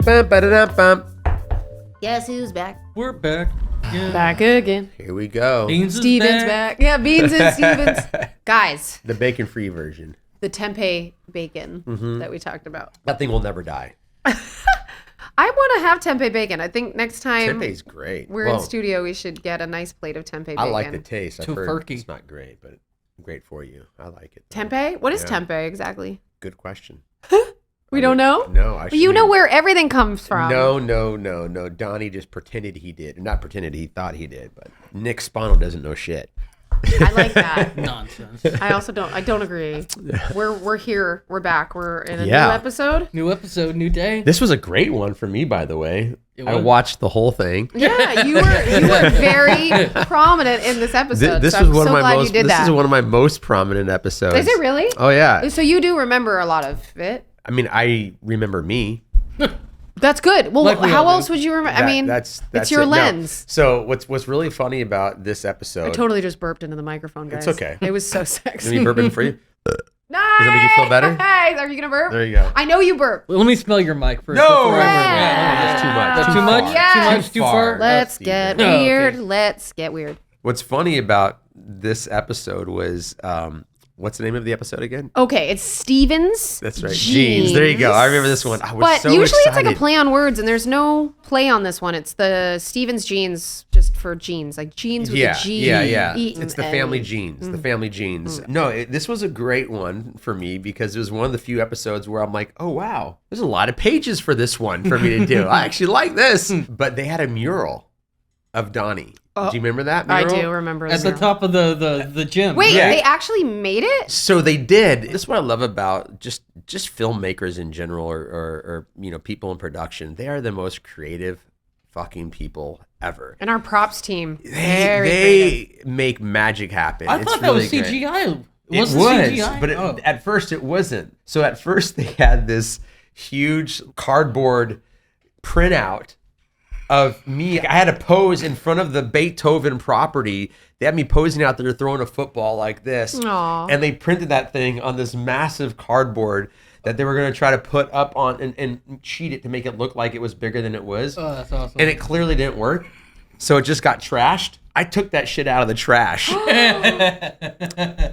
Bum, ba-da-dum, bum. Guess who's back? We're back. Yeah. Back again. Here we go. Beans is Steven's back. Yeah, Beans and Stevens. Guys, The bacon-free version. the tempeh bacon that we talked about. That thing will never die. I want to have tempeh bacon. I think next time Tempeh's great. we're in studio, we should get a nice plate of tempeh bacon. I like the taste. I've heard Tofurkey. it's not great, but great for you. I like it. Tempeh? What is tempeh exactly? Good question. We don't know? No, I But you know where everything comes from. No. Donnie just pretended he did. Not pretended, he thought he did. But Nick Spano doesn't know shit. I like that. Nonsense. I don't agree. We're here. We're back. We're in a Yeah. new episode. New episode, new day. This was a great one for me, by the way. It I was? watched the whole thing. Yeah, you were very prominent in this episode. This so was I'm one so of my glad most. you did This that. is one of my most prominent episodes. Is it really? Oh yeah. So you do remember a lot of it. I mean, I remember me. That's good. Well, Like we how all do. else would you remember? I mean, that's it's your it. No. lens. So what's really funny about this episode? I totally just burped into the microphone, guys. It's okay. It was so Let sexy. me burp in for you. Nice. Does that make you feel better? Nice. Are you gonna burp? There you go. I know you burp. Let me smell your mic first. No! before I burp. Yeah. That's too much. That's too much? far. Yes. Too much? Too far? Let's Steven. get Oh, okay. weird. Let's get weird. What's funny about this episode was, what's the name of the episode again? Okay, it's Stevens. That's right. Jeans. There you go. I remember this one. I was But so usually it's excited. like a play on words, and there's no play on this one. It's the Stevens jeans, just for jeans, like jeans with a G. Yeah. E It's the and family N. jeans. The family jeans. No, this was a great one for me because it was one of the few episodes where I'm like, oh wow, there's a lot of pages for this one for me to do. I actually like this. But they had a mural of Donnie. Do you remember that I mural? do remember At the mural. top of the gym. Wait, Yeah. they actually made it? So they did. This is what I love about just filmmakers in general, or people in production. They are the most creative fucking people ever. And our props team. They make magic happen. I It's thought that really was great. CGI. It was, CGI? but Oh. at first it wasn't. So at first they had this huge cardboard printout of me. I had to pose in front of the Beethoven property. They had me posing out there throwing a football like this. Aw. And they printed that thing on this massive cardboard that they were going to try to put up on and cheat it to make it look like it was bigger than it was. Oh, that's awesome. And it clearly didn't work. So it just got trashed. I took that shit out of the trash.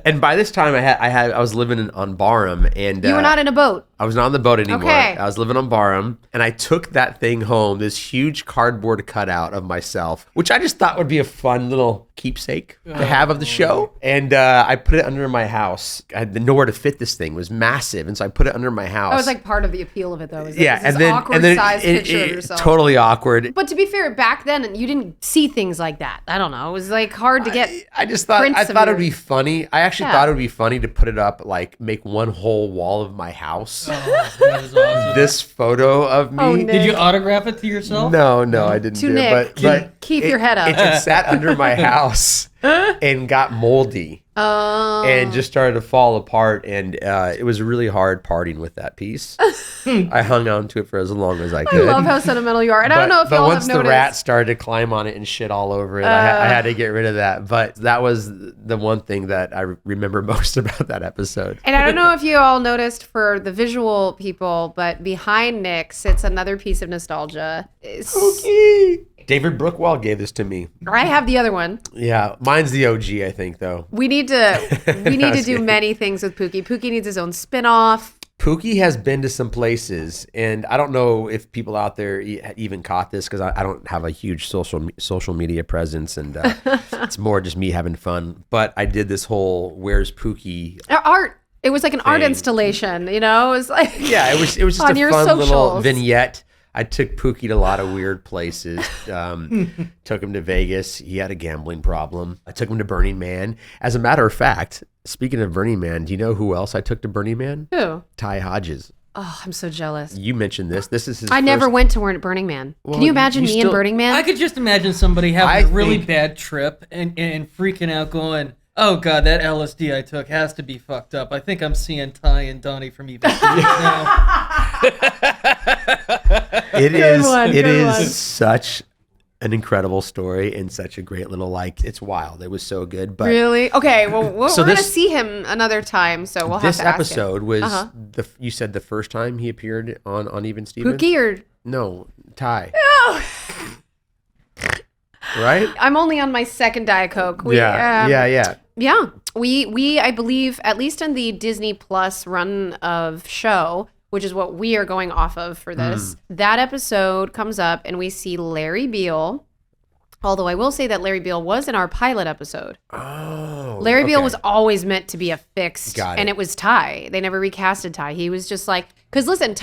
And by this time I was living on Barham, and You were not in a boat. I was not on the boat anymore. Okay. I was living on Barham, and I took that thing home, this huge cardboard cutout of myself, which I just thought would be a fun little keepsake to have of the show. And I put it under my house. I had nowhere to fit this thing. It was massive, and so I put it under my house. That was like part of the appeal of it, though. Is yeah, this and then awkward sized picture of yourself. totally awkward. But to be fair, back then you didn't see things like that. I don't know. It was like hard to get. I just thought prints I of thought it would yours. be funny. I actually Yeah. thought it would be funny to put it up, like make one whole wall of my house. Oh, that is awesome. This photo of me. Oh, Nick. Did you autograph it to yourself? No, I didn't To do Nick. it. But Keep it- your head up. It sat under my house and got moldy and just started to fall apart. And it was really hard parting with that piece. I hung on to it for as long as I I could. love how sentimental you are. And I don't know if but y'all once have the noticed. rats started to climb on it and shit all over it, I had to get rid of that. But that was the one thing that I remember most about that episode. And I don't know if you all noticed for the visual people, but behind Nick sits another piece of nostalgia. David Brookwell gave this to me. I have the other one. Yeah, mine's the OG, I think, though. We need to do many things with Pookie. Pookie needs his own spin-off. Pookie has been to some places, and I don't know if people out there even caught this because I don't have a huge social media presence, and it's more just me having fun. But I did this whole "Where's Pookie?" Art. It was like an art Thing. installation, you know? It was like Yeah, it was just on a your fun little socials. vignette. I took Pookie to a lot of weird places. Took him to Vegas. He had a gambling problem. I took him to Burning Man. As a matter of fact, speaking of Burning Man, do you know who else I took to Burning Man? Who? Ty Hodges. Oh, I'm so jealous. You mentioned this. This is his I never first- went to Burning Man. Well, Can you imagine you me in still- Burning Man? I could just imagine somebody having I a really think- bad trip and freaking out going, oh God, that LSD I took has to be fucked up. I think I'm seeing Ty and Donnie from Even now. It Good is. one, It good is one. such an incredible story and such a great little it's wild. It was so good. But Really? Okay. Well, So we're gonna this- see him another time, so we'll have this to ask him. episode was you said the first time he appeared on Even Stevens? Cookie or No, Ty. no? Right? I'm only on my second Diet Coke. Yeah. Yeah. We I believe, at least in the Disney Plus run of show, which is what we are going off of for this, that episode comes up and we see Larry Beale. Although I will say that Larry Beale was in our pilot episode. Oh. Larry Beale okay. was always meant to be affixed. Got it. And it was Ty. They never recasted Ty. He was just like, because listen,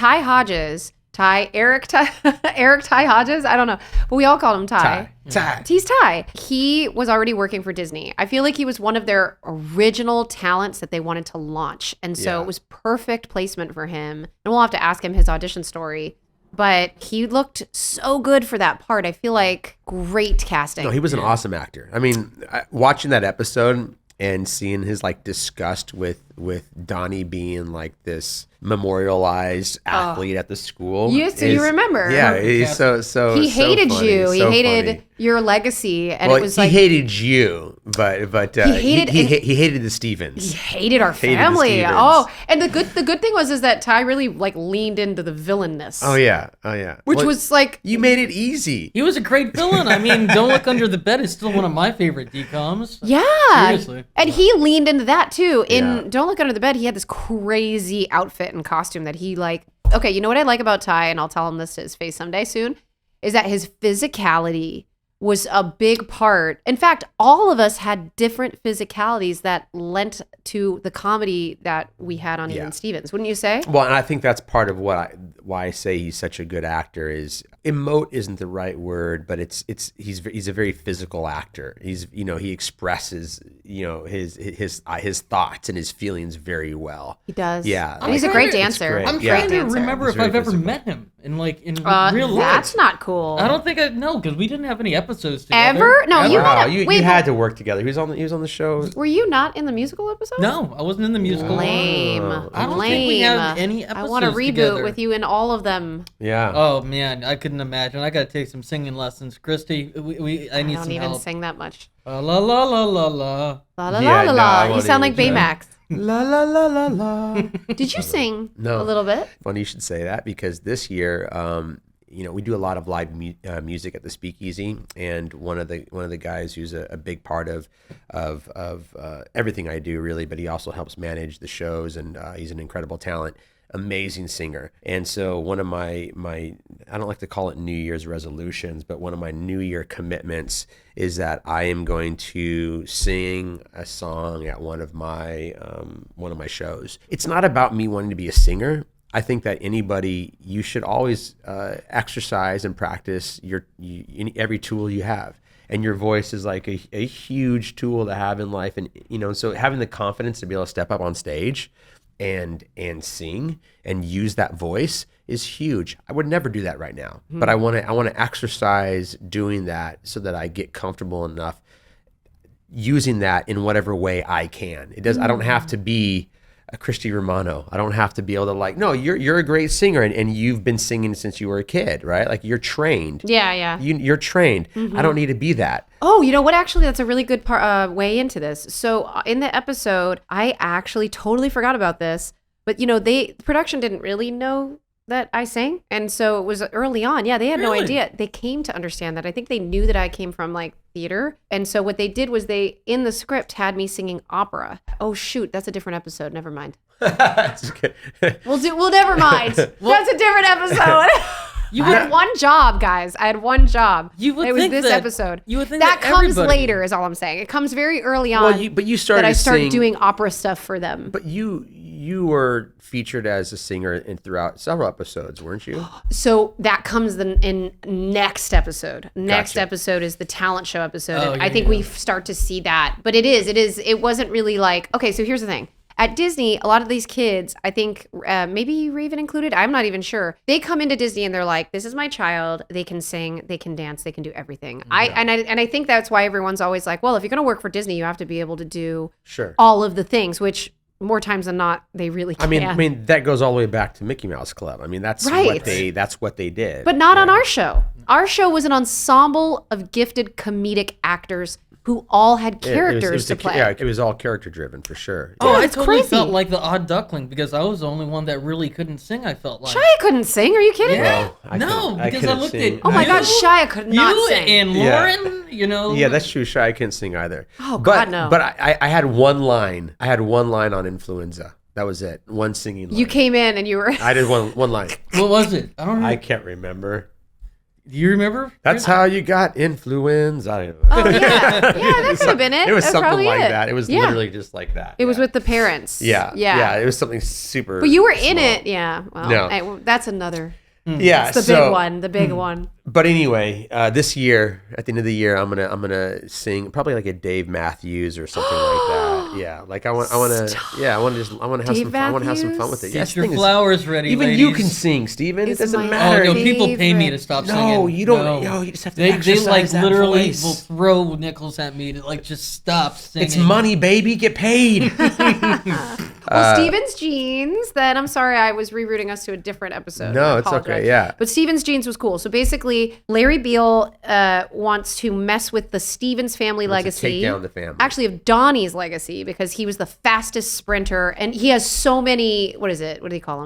Eric Ty Hodges, I don't know, but we all called him Ty. Ty. He's Ty. He was already working for Disney. I feel like he was one of their original talents that they wanted to launch. And so Yeah. it was perfect placement for him. And we'll have to ask him his audition story. But he looked so good for that part. I feel like great casting. No, he was an awesome actor. I mean, watching that episode and seeing his disgust with Donnie being this memorialized athlete at the school. You remember. Yeah, he's so he hated funny. you. He So hated funny. your legacy, and Well, it was he like hated you, but he hated the Stevens. he hated our Hated the family. Stevens. Oh, and the good thing was that Ty really leaned into the villainness. Oh yeah. Which Well, was like, you made it easy. He was a great villain. I mean, Don't Look Under the Bed is still one of my favorite DComs. yeah. Seriously. And he leaned into that too. In Yeah. Don't Look Under the Bed, he had this crazy outfit and costume that he okay, you know what I like about Ty, and I'll tell him this to his face someday soon, is that his physicality was a big part. In fact, all of us had different physicalities that lent to the comedy that we had on Even Stevens, wouldn't you say? Well, and I think that's part of why I say he's such a good actor. Is emote isn't the right word, but he's a very physical actor. He expresses his thoughts and his feelings very well. He does. Yeah, And he's a great dancer. great. I'm Yeah. trying to dancer. remember He's if I've very ever physical. met him in real life. That's not cool. I don't think I know because we didn't have any episodes together. Ever? No, you Wow, met him. you Wait, had to work together. He was on the show. were you not in the musical episode? No, I wasn't in the musical. Lame. I don't Lame. think we have any I want to episodes reboot together. with you in all of them. Yeah. Oh man, I couldn't imagine. I got to take some singing lessons, Christy. I I need don't some even help. sing that much. La la la la la la. La la Yeah, la la no, I la. You won't sound like even try. Baymax. La la la la la. Did you sing No. a little bit? Funny you should say that because this year, we do a lot of live music at the Speakeasy, and one of the guys who's a big part of everything I do really, but he also helps manage the shows, and he's an incredible talent. Amazing singer. And so one of my I don't like to call it New Year's resolutions, but one of my New Year commitments is that I am going to sing a song at one of my shows. It's not about me wanting to be a singer. I think that you should always exercise and practice every tool you have. And your voice is like a huge tool to have in life. And, so having the confidence to be able to step up on stage and sing and use that voice is huge. I would never do that right now, but I want to exercise doing that so that I get comfortable enough using that in whatever way I can. I don't have to be a Christy Romano. I don't have to be able to no, you're a great singer and you've been singing since you were a kid, right? Like you're trained. Yeah. You're trained. I don't need to be that. Oh, you know what? Actually, that's a really good way into this. So in the episode, I actually totally forgot about this, but production didn't really know that I sang. And so it was early on. Yeah, they had no Really? idea. They came to understand that. I think they knew that I came from theater. And so what they did was they, in the script, had me singing opera. Oh, shoot. That's a different episode. Never mind. That's good. Well, never mind. That's a different episode. You I had one job, guys. I had one job. You would it was think this that- episode. you would think that that comes everybody- later, is all I'm saying. It comes very early on. But you started that I started sing- doing opera stuff for them. But you were featured as a singer throughout several episodes, weren't you? So that comes in next episode. Next Gotcha. episode is the talent show episode. Oh, and I think yeah. we start to see that. But it wasn't really okay, so here's the thing. At Disney, a lot of these kids, I think maybe you were even included, I'm not even sure. They come into Disney and they're like, this is my child. They can sing, they can dance, they can do everything. And I think that's why everyone's always like, well, if you're going to work for Disney, you have to be able to do Sure. all of the things, which more times than not, they really can. I mean that goes all the way back to Mickey Mouse Club. I mean that's Right. what they did. But not on our show. Our show was an ensemble of gifted comedic actors who all had characters to play. Yeah, it was all character driven for sure. Oh, I it's totally crazy. felt like the odd duckling because I was the only one that really couldn't sing. I felt like. Shia couldn't sing. Are you kidding me? Well, I No, couldn't- I because I couldn't looked sing. at Oh my God, you, Shia could not you sing. and Yeah. Lauren, you know. Yeah, that's true. Shy, I couldn't sing either. Oh, but, God, no. But I had one line. I had one line on influenza. That was it. One singing line. You came in and you were. I did one line. What was it? I don't remember. I can't remember. Do you remember? That's how you got influenza. I don't know. Oh yeah, yeah, that could have been it. It was That's something probably like it. that. It was Yeah. literally just like that. It was Yeah. with the parents. Yeah. yeah. It was something super. But you were in small. it. Yeah. Well, No. that's another. Yeah. It's the big one. The big one. But anyway, this year, at the end of the year, I'm gonna sing probably like a Dave Matthews or something like that. Yeah, like I want to have Dave some fun. I want to have some fun Matthews? with it. Get Yes, your thing is, flowers ready, even ladies. you can sing, Steven. It It's doesn't my Oh, matter. no, people pay me to favorite. stop No, singing. you don't. No, you just have to They exercise like that literally voice. will throw nickels at me to like just stop singing. It's money, baby. Get paid. Well, Steven's Jeans. Then I'm sorry, I was rerouting us to a different episode. No, I it's okay, apologize. yeah. But Steven's Jeans was cool. So basically, Larry Beal wants to mess with the Stevens family Wants to legacy. take down the family. Actually, of Donnie's legacy, because he was the fastest sprinter, and he has so many. What is it? What do they call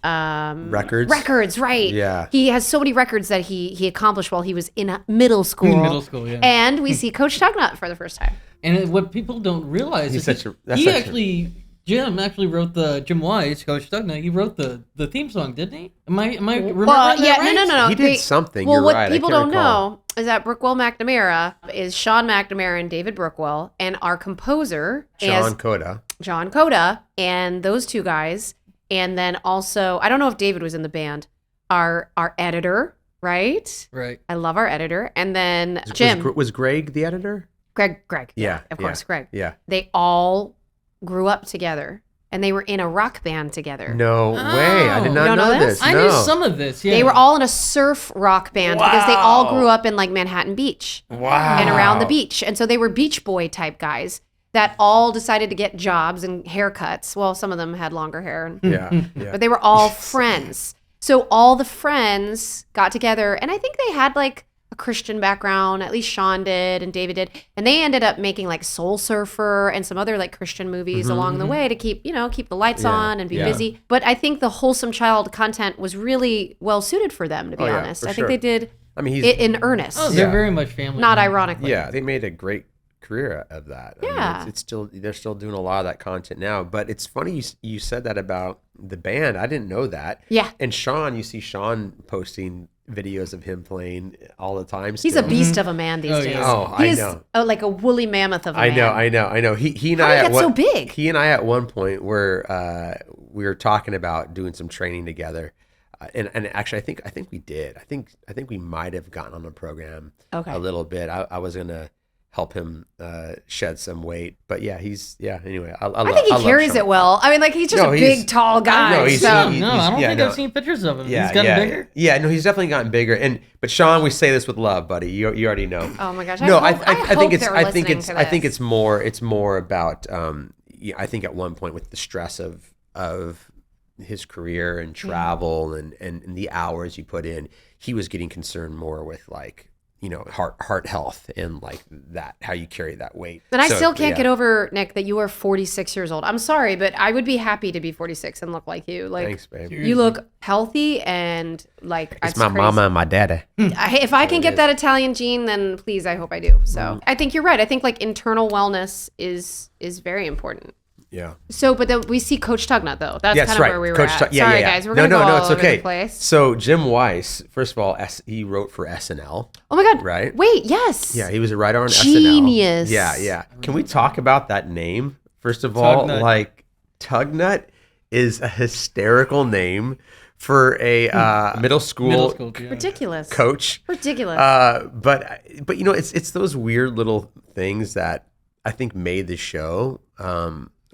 them? Records. Records, right? Yeah. He has so many records that he accomplished while he was in middle school. Middle school, yeah. And we see Coach Tugnut for the first time. And what people don't realize He's is such a- that that's he such a- actually Jim actually wrote Jim Wise, Coach Tugnut. He wrote the theme song, didn't he? Am I remembering Well, that yeah, right? no. He did something, Well, you're what right, I people can't don't recall. know is that Brookwell McNamara is Sean McNamara and David Brookwell, and our composer Sean is Coda. John Coda, and those two guys, and then also I don't know if David was in the band. Our editor, right? Right. I love our editor, and then Jim, Was Greg the editor? Greg, Yeah, of course, yeah, Greg. Yeah. They all grew up together, and they were in a rock band together. No way. I did You not don't know this? this. I no. knew some of this. Yeah. They were all in a surf rock band because they all Wow. grew up in like Manhattan Beach. Wow. And around the beach. And so they were Beach Boy type guys that all decided to get jobs and haircuts. Well, some of them had longer hair, Yeah. Yeah. but they were all friends. So all the friends got together, and I think they had like a Christian background, at least Sean did and David did. And they ended up making like Soul Surfer and some other like Christian movies along the way to keep the lights Yeah, on and be yeah. busy. But I think the wholesome child content was really well suited for them, to be Oh, yeah, honest. for I sure. think they did I mean, he's it in earnest. Oh, they're Yeah. very much family. Not ironically. yeah, they made a great career of that. I mean, Yeah. it's still they're still doing a lot of that content now. But it's funny you said that about the band. I didn't know that. Yeah. And Sean, you see Sean posting videos of him playing all the time. He's a still. beast of a man these Oh, days. yeah. Oh, he I is know. like a woolly mammoth of a man. I know. He and How I did he at get one, so big? He and I at one point were we were talking about doing some training together, and actually I think we did. I think we might have gotten on the program Okay. a little bit. I was gonna help him shed some weight, but yeah, Anyway, I think he carries it well. I mean, like he's just No, a he's- big, tall guy. No, he's- so. he- No, I don't yeah, think no. I've seen pictures of him. Yeah, He's gotten bigger. Yeah, no, he's definitely gotten bigger. But Sean, we say this with love, buddy. You already know. Oh my gosh! No, I think it's they're I think listening it's to I think this. it's more about yeah, I think at one point with the stress of his career and travel and the hours you put in, he was getting concerned more with like heart health and like that, how you carry that weight. And I So, still can't yeah. get over, Nick, that you are 46 years old. I'm sorry, but I would be happy to be 46 and look like you. Like Thanks, babe. you look healthy and like It's my mama and my daddy. If I can get that Italian gene, then please, I hope I do. So Mm-hmm. I think you're right. I think like internal wellness is very important. Yeah. So, but then we see Coach Tugnut though. That's Yes, kind of right. where we were Coach at. Tug- yeah, Sorry, yeah, yeah. guys. We're gonna go all over the place. So Jim Weiss, first of all, he wrote for SNL. Oh my God! Right? Wait, yes. Yeah, he was a writer on Genius. SNL. Yeah. Can we talk about that name? First of all, Tugnut. like Tugnut is a hysterical name for a middle school yeah. Ridiculous. coach. Ridiculous. But it's those weird little things that I think made the show.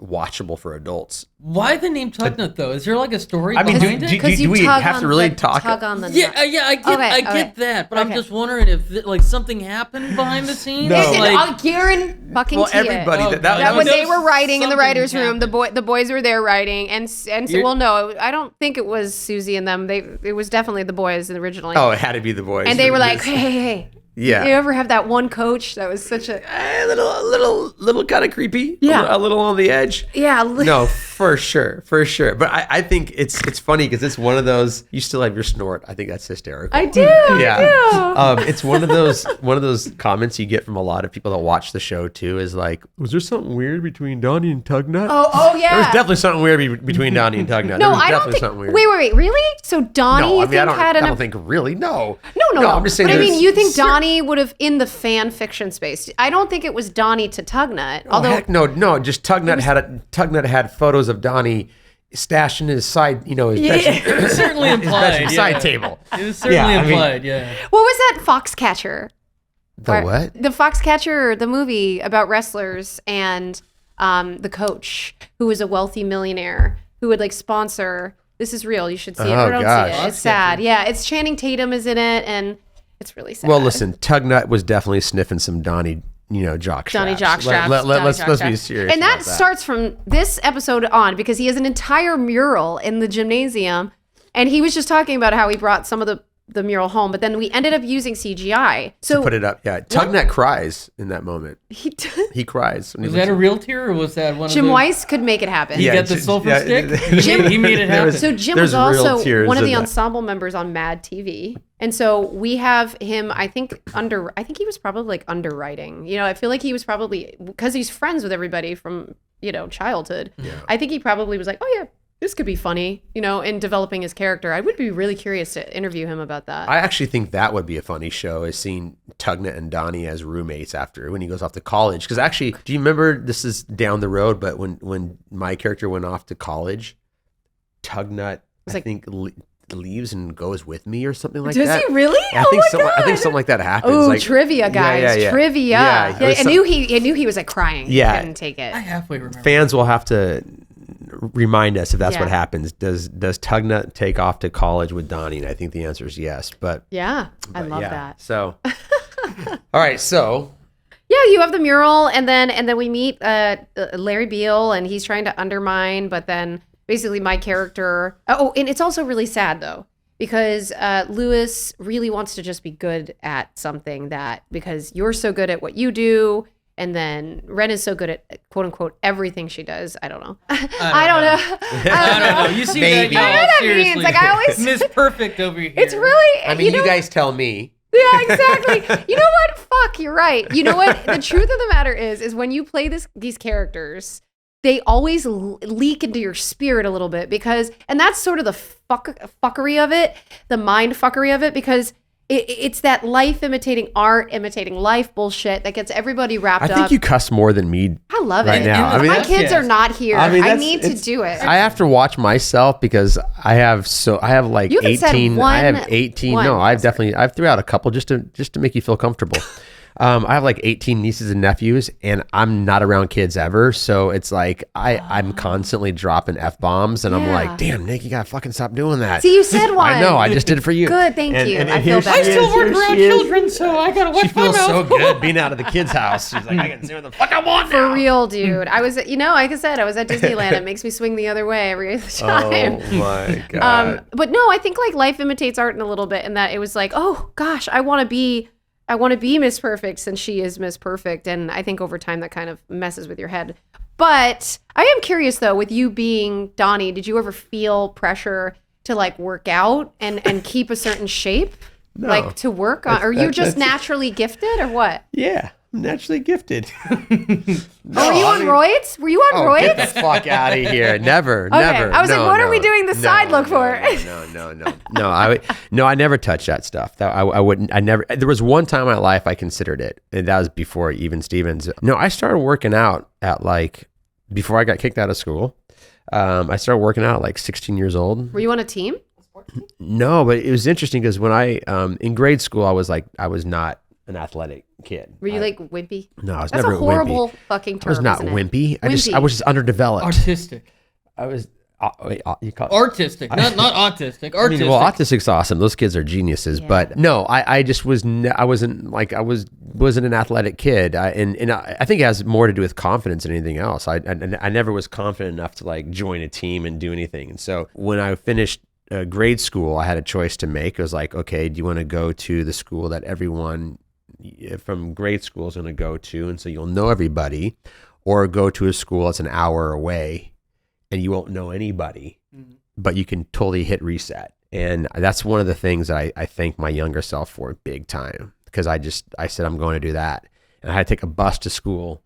watchable for adults. Why the name Tugnut though? Is there like a story I mean, behind it? do we have to really talk? Tug on the Yeah, nut. I get that, but I'm just wondering if like something happened behind the scenes. No. I'll guarantee Well, everybody Oh, that that when they were writing in the something writers' room, happened. the boys were there writing, and so, well, no, I don't think it was Susie and them. It was definitely the boys originally. Oh, it had to be the boys. and they were like, hey. Yeah. You ever have that one coach that was such a A little kind of creepy. Yeah. A little on the edge. yeah? No, for sure. But I think it's funny because it's one of those. You still have your snort. I think that's hysterical. I do. Yeah. I do. It's one of those comments you get from a lot of people that watch the show too. Is like, was there something weird between Donnie and Tugnut? Oh yeah. There was definitely something weird between Donnie and Tugnut. No, there was I don't definitely think. something weird. Wait, really? So Donnie, No, I you mean, think had I an? don't think really. No. No. I'm just saying. But I mean, there's- you think Donnie would have in the fan fiction space? I don't think it was Donnie to Tugnut. Oh, Although heck no. Just Tugnut had photos of Donnie stashed in his side, his It was certainly his implied. bedroom side table. It was certainly Yeah, I mean- implied. Yeah. what was that Foxcatcher? The what? The Foxcatcher, the movie about wrestlers and the coach who was a wealthy millionaire who would like sponsor. This is real. You should see it. Oh, Or don't gosh. see it. It's sad. Yeah, it's Channing Tatum is in it, and it's really sad. Well, listen, Tugnut was definitely sniffing some Donnie, jock straps. Johnny Jockstraps. Let's be serious. And that about starts from this episode on because he has an entire mural in the gymnasium, and he was just talking about how he brought some of the mural home, but then we ended up using CGI. So Put it up. Yeah. Tugnut cries in that moment. he does. He cries. When he Was looks that a at- real tear or was that one Jim of the... Weiss could make it happen. He Yeah, got the Jim- sulfur yeah, stick? Jim- he made it there happen. was- So Jim There's was real also tears one of in the that. ensemble members on Mad TV. And so we have him, I think he was probably like underwriting. I feel like he was probably, because he's friends with everybody from, childhood. Yeah. I think he probably was like, oh yeah, this could be funny, in developing his character. I would be really curious to interview him about that. I actually think that would be a funny show, is seeing Tugnut and Donnie as roommates after when he goes off to college. Because actually, do you remember, this is down the road, but when my character went off to college, Tugnut, I think, leaves and goes with me or something like Does that. he really? I think something like that happens. Oh, like, trivia, guys. yeah. Trivia. Yeah, I knew he was like crying. Yeah. He couldn't take it. I halfway remember. Fans will have to remind us if that's Yeah. what happens. Does Tugnut take off to college with Donnie? And I think the answer is yes. But Yeah, I love yeah. that. So, all right. So Yeah, you have the mural, and then we meet Larry Beale, and he's trying to undermine, but then basically my character. Oh, and it's also really sad though, because Lewis really wants to just be good at something because you're so good at what you do. And then Ren is so good at quote unquote everything she does. I don't know. I don't know. I don't know. You see Maybe. that, I know y'all. what that Seriously. means. Like, I always- Miss Perfect over here. It's really. I mean, you know, guys tell me. Yeah, exactly. You know what? Fuck, you're right. You know what? The truth of the matter is when you play these characters, they always leak into your spirit a little bit and that's sort of the fuckery of it, the mind fuckery of it, because it's that life imitating art, imitating life bullshit that gets everybody wrapped I up. think you cuss more than me I love right it. now. And I mean, My that's- kids are not here. I mean, I that's- need to it's- do it. I have to watch myself because I have like You haven't said 18. I have 18. one. No, I've threw out a couple just to make you feel comfortable. I have like 18 nieces and nephews, and I'm not around kids ever. So it's like I'm constantly dropping F-bombs, and I'm Yeah. like, damn, Nick, you gotta fucking stop doing that. See, you said one. I know, I just did it for you. Good, thank you. I here feel she better. I still is, work here around she is. children, so I gotta watch She my feels mouth. so good being out of the kids' house. She's like, I can say what the fuck I want now. For real, dude. I was, like I said, I was at Disneyland. It makes me swing the other way every other time. Oh my god. But no, I think like life imitates art in a little bit, and that it was like, oh gosh, I want to be Miss Perfect since she is Miss Perfect, and I think over time that kind of messes with your head. But I am curious though, with you being Donnie, did you ever feel pressure to like work out and keep a certain shape, No. like to work on? Are you just naturally gifted, or what? Yeah, I'm naturally gifted. Were you on roids? Were you on Oh, roids? get the fuck out of here! Never, never. I was like, No, what are we no. doing the side look for? No, I never touched that stuff. I wouldn't. I never. There was one time in my life I considered it, and that was before even Stevens. No, I started working out at like before I got kicked out of school. I started working out at like 16 years old. Were you on a team? No, but it was interesting because when I in grade school I was not an athletic kid. Were you like wimpy? No, I was That's never a horrible wimpy. fucking I term. was not isn't it? wimpy. Wimpy. I was just underdeveloped. Artistic. I was. Wait, you call Artistic. Not autistic. I Artistic. mean, well, autistic's awesome. Those kids are geniuses. Yeah. But no, I just was. I wasn't an athletic kid. And I think it has more to do with confidence than anything else. I never was confident enough to like join a team and do anything. And so when I finished grade school, I had a choice to make. It was like, okay, do you want to go to the school that everyone from grade school is going to go to, and so you'll know everybody, or go to a school that's an hour away and you won't know anybody, but you can totally hit reset. And that's one of the things that I thank my younger self for big time, because I said, I'm going to do that. And I had to take a bus to school,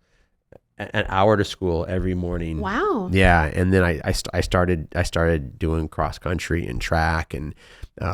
an hour to school every morning. Wow. Yeah. And then I started doing cross country and track and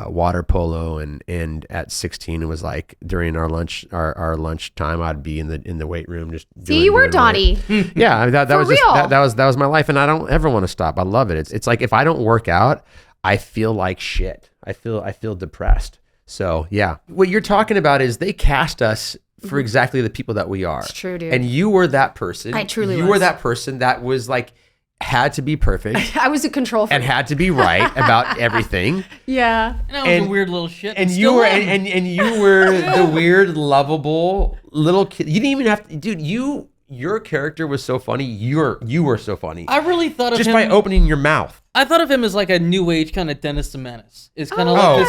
water polo. And at 16, it was like during our lunch time, I'd be in the weight room just See, you were Donnie. Yeah, that For was real. that was my life, and I don't ever want to stop. I love it. It's like if I don't work out, I feel like shit. I feel depressed. So yeah, what you're talking about is they cast us for exactly the people that we are. It's true, dude. And you were that person. I truly you was. were that person that was like had to be perfect I was a control freak. and had to be right about everything. Yeah. And I was a weird little shit. And but you still were am. and you were the weird, lovable little kid. You didn't even have to, dude. Your character was so funny. You were so funny. I really thought of Just him by opening your mouth. I thought of him as like a new age kind of Dennis the Menace. It's kind of Oh, like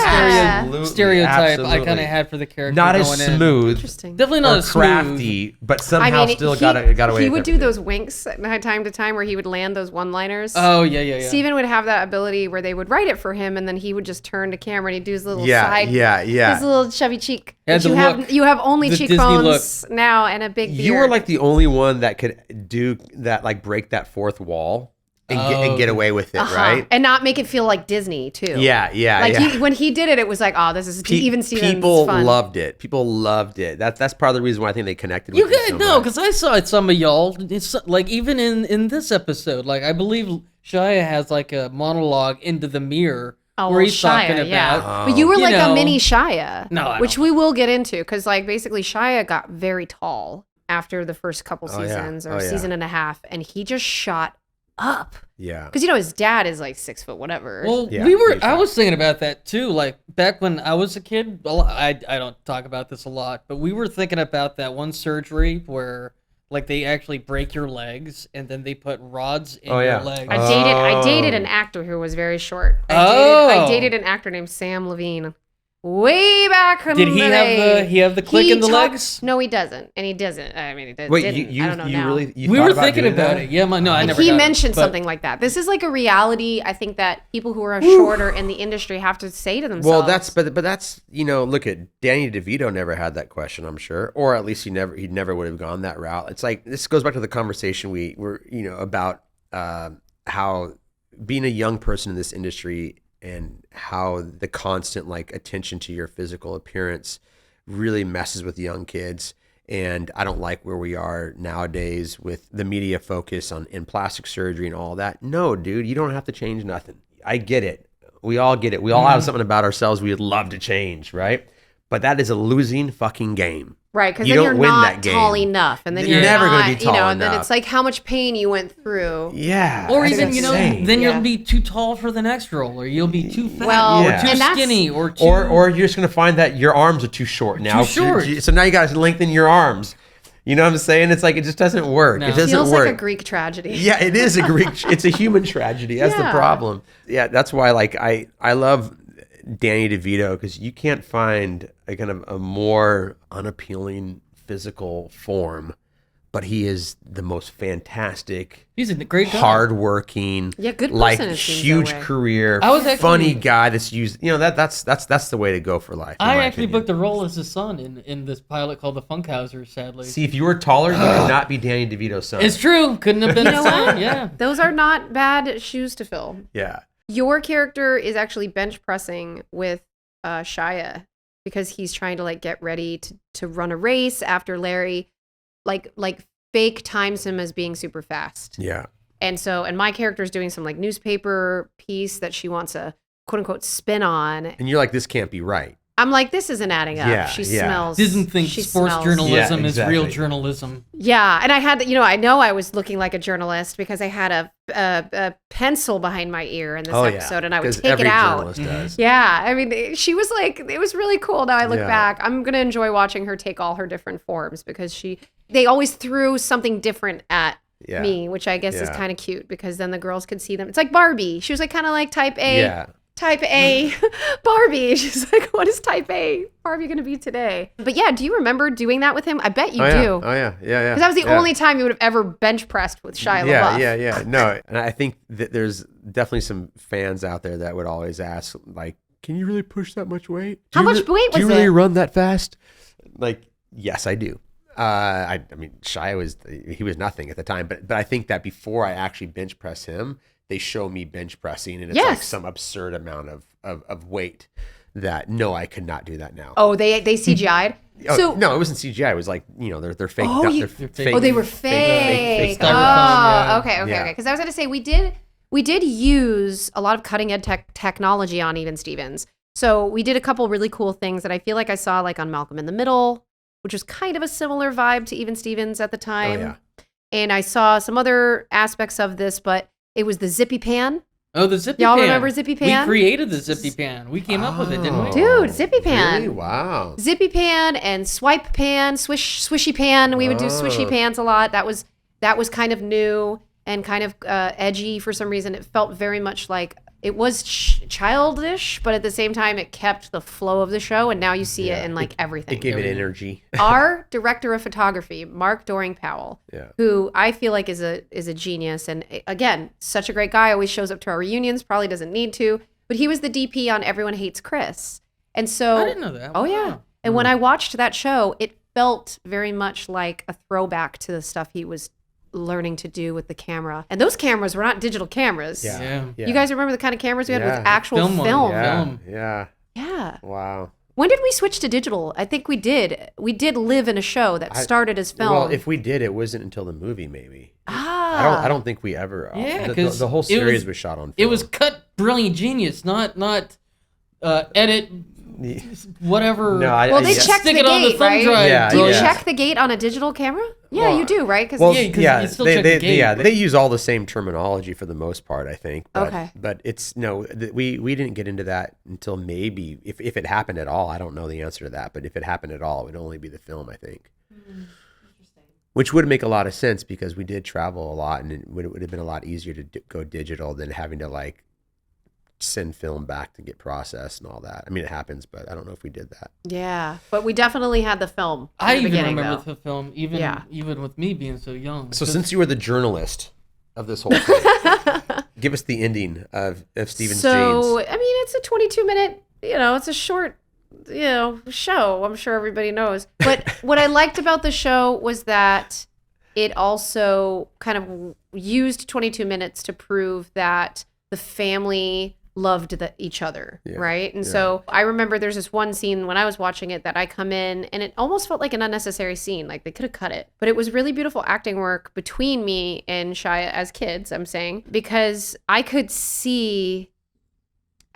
the yeah. stereotype I absolutely. kind of had for the character. Not going as in. smooth, Interesting. Definitely not or as smooth. crafty, but somehow still got away. He with would do everything. those winks at time to time where he would land those one-liners. Oh yeah. Steven would have that ability where they would write it for him, and then he would just turn to camera and he'd do his little side, his little chubby cheek. Had Which the look. you have only The Disney cheekbones now and a big beard. You were like the only one that could do that, like break that fourth wall and get away with it, right? And not make it feel like Disney too. Yeah. Like when he did it, it was like, oh, this is even Steven's People fun. loved it. People loved it. That's part of the reason why I think they connected You with it guys so know, much. because I saw it. Some of y'all, it's like even in this episode, like I believe Shia has like a monologue into the mirror where he's talking about. Yeah. But you were like a mini Shia, No, I which don't. we will get into, because like basically Shia got very tall after the first couple seasons or season and a half, and he just shot up. Yeah. Because his dad is like 6 foot whatever. Well, Yeah, I was thinking about that too. Like back when I was a kid, I don't talk about this a lot, but we were thinking about that one surgery where like they actually break your legs and then they put rods in your legs. I dated an actor who was very short. I dated an actor named Sam Levine. Way back in Did he the day. have the click in the legs? No, he doesn't, and he doesn't. I mean, he didn't. Wait, I don't know now. really? You We thought were about thinking doing about that? it. Yeah, no, I And never. he got it, mentioned but- something like that. This is like a reality. I think that people who are shorter in the industry have to say to themselves. Well, that's look at Danny DeVito never had that question, I'm sure, or at least he never would have gone that route. It's like this goes back to the conversation we were about how being a young person in this industry and how the constant like attention to your physical appearance really messes with young kids. And I don't like where we are nowadays with the media focus in plastic surgery and all that. No, dude, you don't have to change nothing. I get it. We all get it. We all have something about ourselves we'd love to change, right? But that is a losing fucking game. right, because you then don't you're win not that game. tall enough, and then You're you're never not, gonna be tall and then enough. it's like how much pain you went through. Yeah. Or that's even insane. then Yeah. you'll be too tall for the next role, or you'll be too fat, Well, or Yeah. too and that's- skinny, or too. Or you're just gonna find that your arms are too short now. Too short. So now you gotta lengthen your arms. You know what I'm saying? It's like it just doesn't work. No. It doesn't Feels work. like a Greek tragedy. Yeah, it is a Greek. It's a human tragedy. That's the Yeah. problem. Yeah, that's why like I love Danny DeVito, because you can't find a kind of a more unappealing physical form, but he is the most fantastic, He's a great guy. hardworking, Yeah, good person, like it seems huge that way. career, I was actually- funny guy that's used. You know that's the way to go for life. in I my actually opinion. booked a role as his son in this pilot called The Funkhausers. Sadly, See, if you were taller, you could not be Danny DeVito's son. it's true. Couldn't have been You his know son. what? Yeah. Those are not bad shoes to fill. Yeah. Your character is actually bench pressing with Shia because he's trying to like get ready to run a race after Larry like fake times him as being super fast. Yeah. And my character is doing some like newspaper piece that she wants a quote unquote spin on. And you're like, this can't be right. I'm like, this isn't adding up. Yeah, She yeah. smells. Didn't think she sports smells- journalism Yeah, is real exactly. journalism. Yeah, and I had, I know I was looking like a journalist because I had a pencil behind my ear in this episode, and I would 'Cause take every it out. journalist does. Yeah, I mean, she was like, it was really cool. Now I look Yeah. back, I'm gonna enjoy watching her take all her different forms because they always threw something different at Yeah. me, which I guess is Yeah. kind of cute because then the girls could see them. It's like Barbie. She was like kind of like type A. Yeah. Type A Barbie. She's like, what is type A Barbie going to be today? But yeah, do you remember doing that with him? I bet you do. Oh yeah. Because that was the only time you would have ever bench pressed with Shia LaBeouf. Yeah. No, and I think that there's definitely some fans out there that would always ask, like, can you really push that much weight? How much weight Do you was really it? run that fast? Like, yes, I do. I mean, Shia was nothing at the time, but I think that before I actually bench press him, they show me bench pressing, and it's like Yes. some absurd amount of weight that no, I could not do that now. Oh, they CGI'd? Oh, So, no, it wasn't CGI. It was like, they're fake. Oh, they're fake. oh, they were fake. styrofoam, Oh, yeah. okay. Yeah. Because I was going to say, we did use a lot of cutting edge technology on Even Stevens. So we did a couple really cool things that I feel like I saw like on Malcolm in the Middle, which was kind of a similar vibe to Even Stevens at the time. Oh, yeah. And I saw some other aspects of this, but it was the zippy pan. Oh, the zippy Y'all pan. remember zippy pan? We created the zippy pan. We came up with it, didn't we? Dude, zippy pan. Really? Wow. Zippy pan and swipe pan, swishy pan. We would do swishy Oh. pans a lot. That was kind of new and kind of edgy for some reason. It felt very much like it was childish, but at the same time, it kept the flow of the show. And now you see it in like everything. It gave it energy. Our director of photography, Mark Doring Powell, Yeah. who I feel like is a genius, and again, such a great guy. Always shows up to our reunions. Probably doesn't need to, but he was the DP on Everyone Hates Chris, and so I didn't know that. Oh yeah, Wow. and when I watched that show, it felt very much like a throwback to the stuff he was learning to do with the camera. And those cameras were not digital cameras. Yeah. You guys remember the kind of cameras we had Yeah. with actual Film film? one, Yeah. Film. Yeah. Yeah. Wow. When did we switch to digital? I think we did. We did live in a show that started as film. Well, if we did, it wasn't until the movie, maybe. Ah. I don't think we ever. Yeah, the 'cause whole it series was- was shot on film. It was cut brilliant genius, not edit whatever. No, I- Well, they yeah. checked the Stick it on the gate, thumb right? drive. Yeah, Do you yeah. check the gate on a digital camera? Yeah, Well, you do, right? Because Well, Yeah, 'cause yeah, you still they, check the they, gate, yeah, but- they use all the same terminology for the most part, I think. But, Okay. But it's we didn't get into that until maybe if it happened at all. I don't know the answer to that, but if it happened at all, it would only be the film, I think. Which would make a lot of sense because we did travel a lot, and it would have been a lot easier to go digital than having to like send film back to get processed and all that. I mean, it happens, but I don't know if we did that. yeah, but we definitely had the film. in I the even beginning, remember though. the film, even Yeah. with me being so young. So 'Cause since you were the journalist of this whole thing, give us the ending of Stevens So, Jeans. I mean, it's a 22-minute, it's a short, show. I'm sure everybody knows. But what I liked about the show was that it also kind of used 22 minutes to prove that the family loved each other, right? And so I remember there's this one scene when I was watching it that I come in and it almost felt like an unnecessary scene. Like they could have cut it. But it was really beautiful acting work between me and Shia as kids, I'm saying, because I could see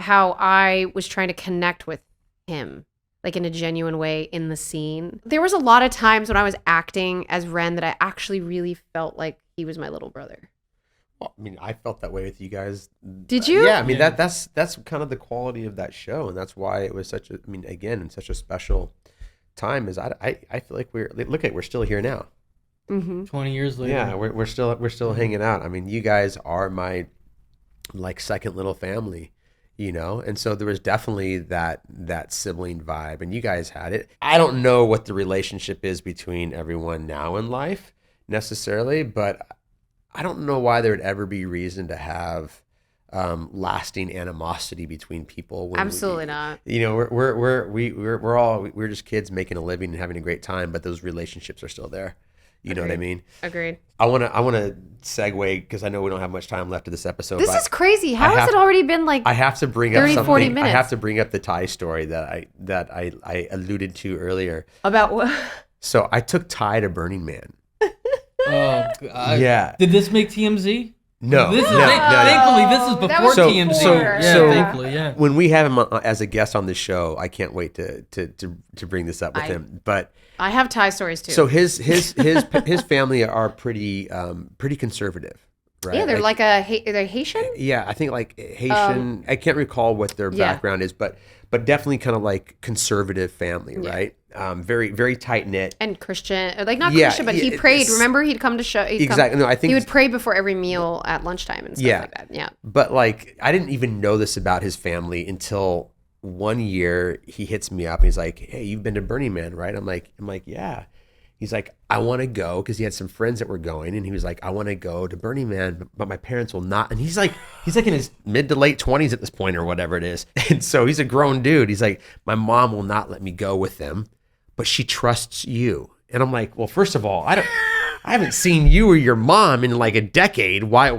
how I was trying to connect with him, like in a genuine way in the scene. There was a lot of times when I was acting as Ren that I actually really felt like he was my little brother. Well, I mean, I felt that way with you guys. Did you? Yeah, I mean Yeah. that's kind of the quality of that show, and that's why it was such a. I mean, again, in such a special time. Is I feel like we're still here now. Mm-hmm. 20 years later. Yeah, we're still hanging out. I mean, you guys are my like second little family, and so there was definitely that sibling vibe, and you guys had it. I don't know what the relationship is between everyone now in life necessarily, but I don't know why there would ever be reason to have lasting animosity between people. When Absolutely not. we're just kids making a living and having a great time, but those relationships are still there. You know what I mean? Agreed. I want to segue because I know we don't have much time left of this episode. This but is crazy. How has have- it already been like I have to bring up 30, something. 40 I minutes? have to bring up the Ty story that I alluded to earlier. about what? So I took Ty to Burning Man. Oh, God. Yeah. Did this make TMZ? No, This is no, no, no. thankfully this is That before was TMZ. before. Yeah, So- thankfully, yeah. When we have him as a guest on the show, I can't wait to bring this up with him. But I have Thai stories too. so his family are pretty conservative, right? yeah, they're like they're Haitian. Yeah, I think like Haitian. I can't recall what their Yeah. background is, but definitely kind of like conservative family, right? Very very tight knit. And Christian, like not Yeah, Christian, but he yeah, prayed. it's- Remember, he'd come to show. Exactly. No, I think he would pray before every meal at lunchtime and stuff Yeah. like that. Yeah. But like, I didn't even know this about his family until one year he hits me up and he's like, "Hey, you've been to Burning Man, right?" I'm like, "Yeah." He's like, "I want to go," because he had some friends that were going, and he was like, "I want to go to Burning Man, but my parents will not." And he's like in his mid to late 20s at this point or whatever it is, and so he's a grown dude. He's like, "My mom will not let me go with them, but she trusts you." And I'm like, "Well, first of all, I haven't seen you or your mom in like a decade. Why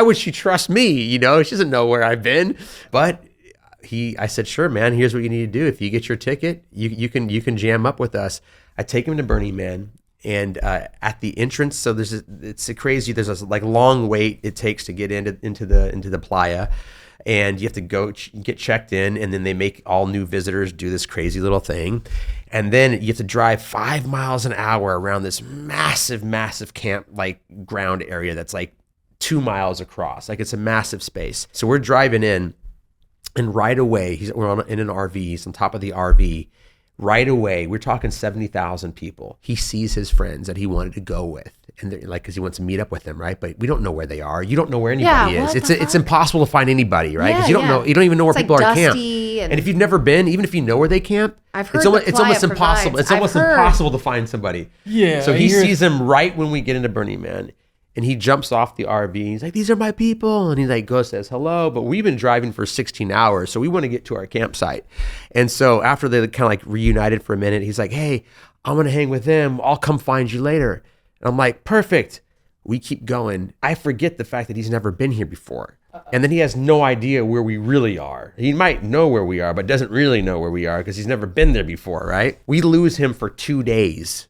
would she trust me? You know, she doesn't know where I've been." But I said, "Sure, man, here's what you need to do. If you get your ticket, you can jam up with us." I take him to Burning Man, and at the entrance, so it's crazy. There's this like long wait it takes to get into the playa, and you have to go get checked in, and then they make all new visitors do this crazy little thing, and then you have to drive 5 miles an hour around this massive camp like ground area that's like 2 miles across. Like it's a massive space. So we're driving in, and right away we're in an RV. He's on top of the RV. Right away, we're talking 70,000 people. He sees his friends that he wanted to go with, and they're like, because he wants to meet up with them, right? But we don't know where they are. You don't know where anybody is. It's impossible to find anybody, right? Because you don't know. You don't even know where It's people like are camped. dusty And if you've never been, even if you know where they camp, I've heard it's almost, the it's almost playa impossible. provides. It's almost I've heard. impossible to find somebody. Yeah, So I he hear- sees them right when we get into Burning Man. And he jumps off the RV. He's like, "These are my people." And he like goes, says hello. But we've been driving for 16 hours. So we want to get to our campsite. And so after they kind of like reunited for a minute, he's like, "Hey, I'm going to hang with them. I'll come find you later." And I'm like, "Perfect." We keep going. I forget the fact that he's never been here before. And then he has no idea where we really are. He might know where we are, but doesn't really know where we are because he's never been there before, right? We lose him for 2 days.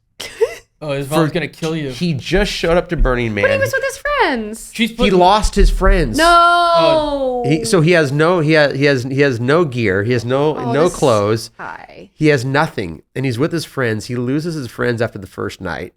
Oh, his mom's gonna kill you. He just showed up to Burning Man. But he was with his friends. She's He putting, lost his friends. No. So he has no gear. He has no this- clothes. Hi. He has nothing, and he's with his friends. He loses his friends after the first night,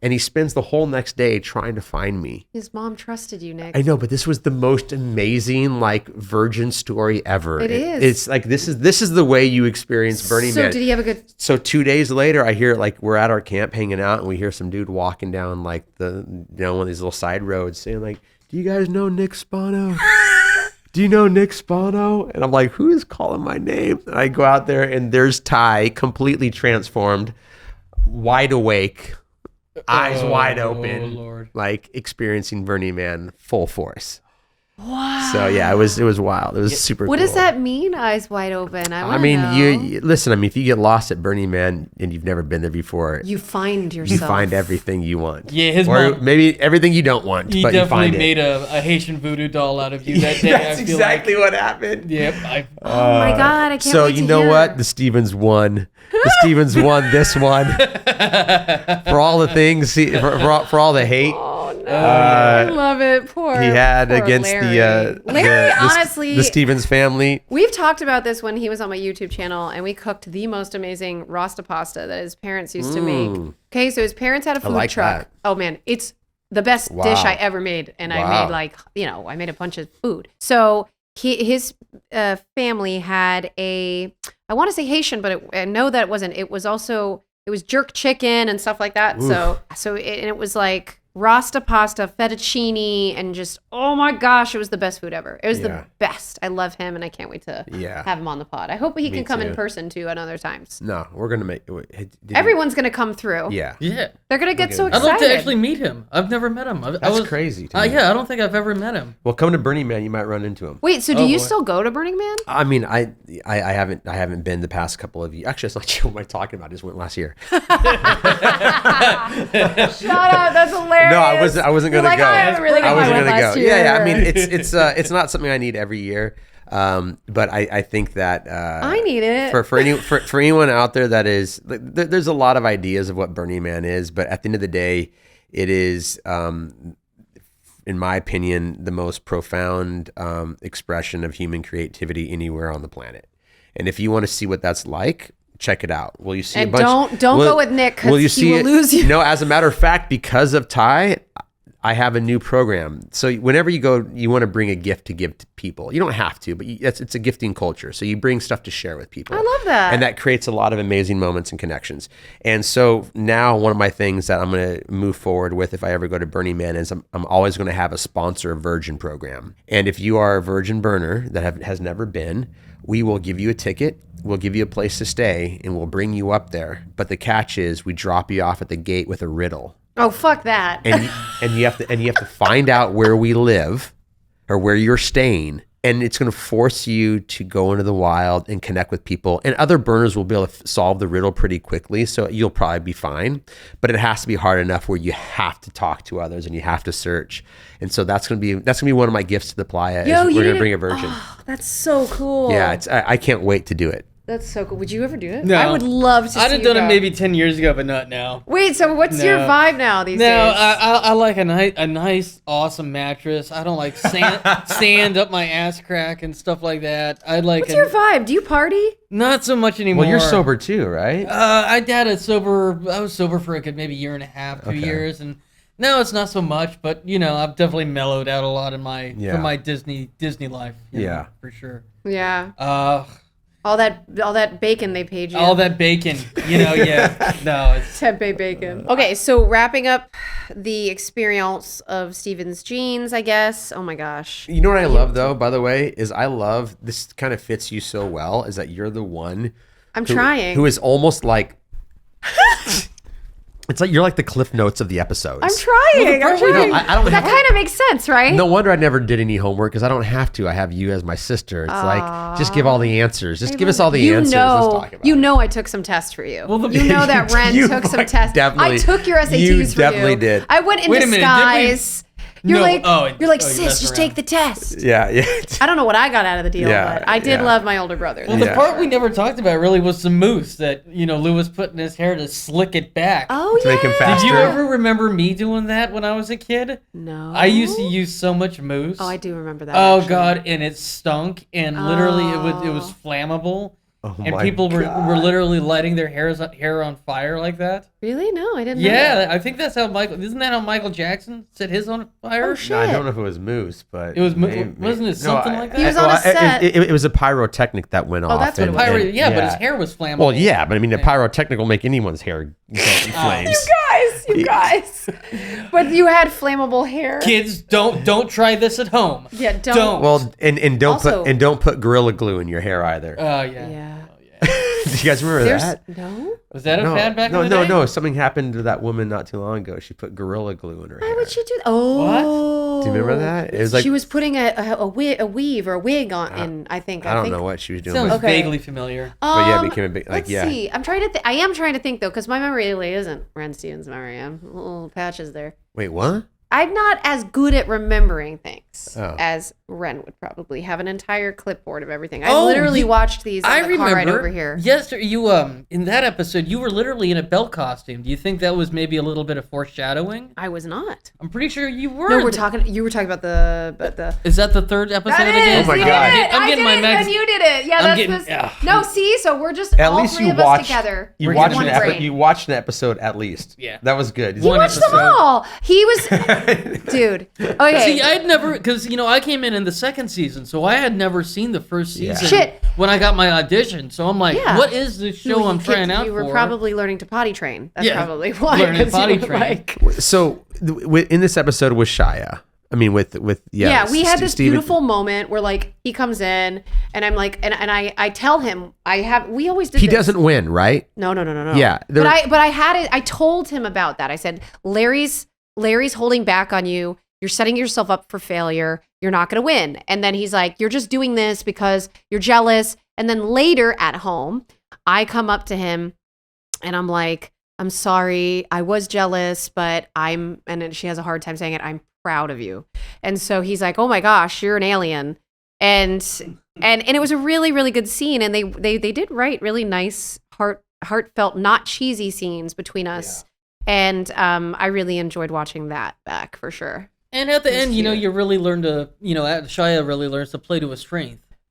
and he spends the whole next day trying to find me. His mom trusted you, Nick. I know, but this was the most amazing like virgin story ever. It is. It's like this is the way you experience Burning So Man. did he have a good? So 2 days later, I hear like we're at our camp hanging out, and we hear some dude walking down like one of these little side roads, saying like, "Do you guys know Nick Spano? Do you know Nick Spano?" And I'm like, "Who is calling my name?" And I go out there, and there's Ty, completely transformed, wide awake, eyes wide open, Lord. like experiencing Burning Man full force. Wow. So yeah, it was wild. It was super What cool. does that mean? Eyes wide open. I I wanna mean, know. you listen. I mean, if you get lost at Burning Man and you've never been there before, You find you yourself. find everything you want. Yeah, his or mom- maybe everything you don't want. He but you definitely find it. made a Haitian voodoo doll out of you that day. That's I feel exactly what happened. Like. Yep. Oh my god! I can't. So wait you to know hear. what? The Stevens won. The Stevens won this one for all the things, for all the hate Oh no! I love it. Poor. he had poor against Larry. Larry. Honestly, the Stevens family. we've talked about this when he was on my YouTube channel, and we cooked the most amazing Rasta pasta that his parents used to make. Okay, so his parents had a food like truck. that. Oh man, it's the best dish I ever made, and I made I made a bunch of food. So his family had I want to say Haitian, but I know that it wasn't. It was jerk chicken and stuff like that. Oof. So it was like Rasta pasta, fettuccine, and just, oh my gosh, it was the best food ever. It was Yeah. the best. I love him, and I can't wait to Yeah. have him on the pod. I hope he Me can come in too. person too at other times. No, we're gonna make. Everyone's gonna come through. Yeah. Yeah. They're gonna get so I'd I'd excited. like to actually meet him. I've never met him. That's crazy to me. Yeah, I don't think I've ever met him. Well, come to Burning Man, you might run into him. Wait, so do Oh, you boy. still go to Burning Man? I mean, I haven't been the past couple of years. Actually, that's not what am I talking about. I just went last year. Shut up, that's hilarious. No, I wasn't You're gonna like, go. I haven't really I wasn't went gonna go. last Yeah, I year. mean, it's not something I need every year. But I think that I need it. for anyone out there that is, there's a lot of ideas of what Burning Man is, but at the end of the day, it is in my opinion, the most profound expression of human creativity anywhere on the planet. And if you want to see what that's like, check it out. Will you see And a bunch? don't go with Nick because he will lose you. No, as a matter of fact, because of Ty, I have a new program. So whenever you go, you want to bring a gift to give to people. You don't have to, but it's a gifting culture. So you bring stuff to share with people. I love that. And that creates a lot of amazing moments and connections. And so now one of my things that I'm going to move forward with if I ever go to Burning Man is I'm always going to have a sponsor virgin program. And if you are a virgin burner that has never been, we will give you a ticket, we'll give you a place to stay, and we'll bring you up there. But the catch is we drop you off at the gate with a riddle. Oh, fuck that. And you have to find out where we live or where you're staying. And it's going to force you to go into the wild and connect with people. And other burners will be able to solve the riddle pretty quickly, so you'll probably be fine. But it has to be hard enough where you have to talk to others and you have to search. And so that's going to be one of my gifts to the playa. We're going to bring a virgin. Oh, that's so cool. Yeah, I can't wait to do it. That's so cool. Would you ever do it? No. I would love to see I'd have you done it go. maybe 10 years ago, but not now. Wait, so what's your No. vibe now these No, days? I like a nice, awesome mattress. I don't like sand up my ass crack and stuff like that. I like What's your vibe? Do you party? not so much anymore. Well, you're sober too, right? I was sober for a good maybe year and a half, 2 years, and now it's not so much. But I've definitely mellowed out a lot in from my Disney life. you know, for sure. Yeah. All that bacon they paid you. All that bacon, yeah. No, it's Tempeh bacon. Okay, so wrapping up the experience of Steven's jeans, I guess. Oh my gosh. You know what I love though, by the way, is I love this kind of fits you so well, is that you're the one I'm trying. who is almost like it's like you're like the Cliff Notes of the episodes. I'm trying. I'm trying. I don't But that have- kind of makes sense, right? No wonder I never did any homework because I don't have to. I have you as my sister. It's like just give all the answers. Just give us all the answers. Let's talk about it. I took some tests for you. Well, you know that Ren You took some fucking tests. definitely- I took your SATs you for definitely you. did. I went in Wait a minute, did we- disguise. You're No, like, you sis, messed just around. take the test. Yeah. I don't know what I got out of the deal, Yeah, but I did yeah. love my older brother. Well, Yeah. the part we never talked about really was the mousse that Lewis put in his hair to slick it back. Oh, To make him yeah. faster. Did you ever remember me doing that when I was a kid? No. I used to use so much mousse. Oh, I do remember that. Oh actually. God, and it stunk, and literally it was flammable, and my people were God. literally lighting their hair on fire like that. Really? No, I didn't know Yeah, that. I think that's how isn't that how Michael Jackson set his on fire? Oh, shit. No, I don't know if it was moose, but It was wasn't it something like that? He was on a set. It was a pyrotechnic that went off. that's what it was. Pirate, but his hair was flammable. Well, yeah, but I mean, a pyrotechnic will make anyone's hair go in flames. You guys. But you had flammable hair. Kids, don't try this at home. Yeah, don't. Well, and don't Also- put Gorilla Glue in your hair either. Oh yeah. Yeah. Do you guys remember that? No? Was that a fad back in the day? No. Something happened to that woman not too long ago. She put Gorilla Glue in her hair. Why would she do that? Oh. Do you remember that? It was like she was putting a weave or a wig on, and I think. I don't know what she was doing. Sounds but- Okay. vaguely familiar. But yeah, it became a big Let's see. I'm trying to. I am trying to think though, because my memory really isn't Ren Stevens' memory. I'm little patches there. Wait, what? I'm not as good at remembering things Oh. as Ren would probably have an entire clipboard of everything. I Oh, literally you- watched these on I the remember. car ride over here. Yes, you in that episode you were literally in a bell costume. Do you think that was maybe a little bit of foreshadowing? I was not. I'm pretty sure you were. No, you were talking about the. Is that the third episode That of it? is, Oh my you God. did it. I'm I getting did my it, mags- and you did it. Yeah, I'm that's getting- this. yeah. No, see, so we're just At all least three you of us watched. together. You We're watched one an brain. you watched an episode at least. Yeah. That was good. He One watched them episode. all. He was, dude. Okay. See, I'd never, because I came in the second season, so I had never seen the first season. Shit. When I got my audition, so I'm like, Yeah. what is this show I'm trying out You were for? probably learning to potty train. That's Yeah, probably why. learning to 'cause you potty were train. like- So in this episode with Shia, I mean with yeah, we had this Steven- beautiful moment where like he comes in and I'm like, and I tell him we always did. He this. doesn't win, right? No. Yeah, there- But I had it. I told him about that. I said, Larry's holding back on you. You're setting yourself up for failure. You're not going to win. And then he's like, you're just doing this because you're jealous. And then later at home, I come up to him and I'm like, I'm sorry. I was jealous, but and then she has a hard time saying it. I'm proud of you. And so he's like, oh my gosh, you're an alien. And it was a really, really good scene. And they did write really nice, heartfelt, not cheesy scenes between us. And I really enjoyed watching that back for sure. And at the end, you really learn to, Shia really learns to play to his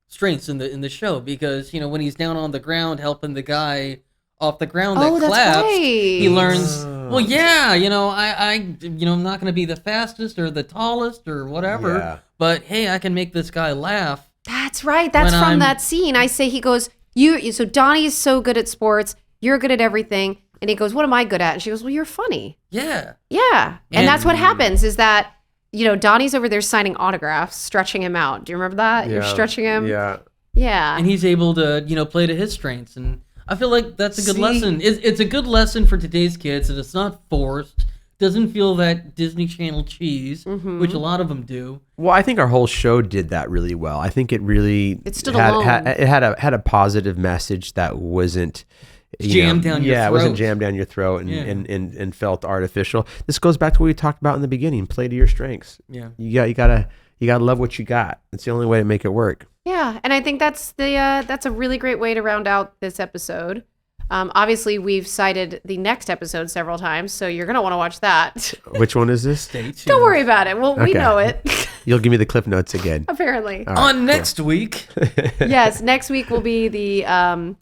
strengths in the show, because when he's down on the ground helping the guy off the ground that that's collapsed, right. he learns. Well, yeah, I'm not going to be the fastest or the tallest or whatever, but hey, I can make this guy laugh. That's right. That's from that scene. I say, he goes, so Donnie's so good at sports, you're good at everything, and he goes, what am I good at? And she goes, well, you're funny. Yeah. Yeah, and that's what happens is that. Donnie's over there signing autographs, stretching him out. Do you remember that? You're stretching him. Yeah. Yeah. And he's able to, play to his strengths. And I feel like that's a good lesson. It's a good lesson for today's kids, and it's not forced. Doesn't feel that Disney Channel cheese, which a lot of them do. Well, I think our whole show did that really well. I think it really stood alone. It had a positive message that wasn't jammed down your throat. Yeah, it wasn't jammed down your throat and felt artificial. This goes back to what we talked about in the beginning. Play to your strengths. Yeah. You gotta love what you got. It's the only way to make it work. Yeah, and I think that's a really great way to round out this episode. Obviously, we've cited the next episode several times, so you're gonna want to watch that. Which one is this? Stay tuned. Don't worry about it. Well, we know it. You'll give me the cliff notes again. Apparently. Right, on next week. Yes, next week will be the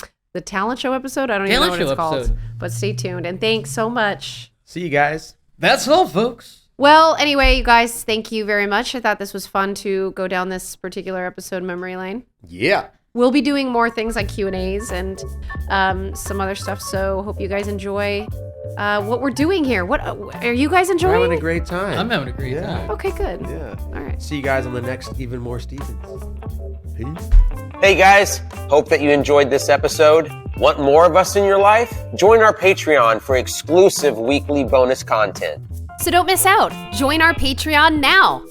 talent show episode. I don't even know what it's called. But stay tuned, and thanks so much. See you guys. That's all, folks. Well, anyway, you guys, thank you very much. I thought this was fun to go down this particular episode memory lane. Yeah. We'll be doing more things like Q&As and some other stuff, so hope you guys enjoy what we're doing here. What are you guys enjoying? We're having a great time. I'm having a great time. Okay, good. Yeah. All right. See you guys on the next Even More Stevens. Peace. Hey guys, hope that you enjoyed this episode. Want more of us in your life? Join our Patreon for exclusive weekly bonus content. So don't miss out. Join our Patreon now.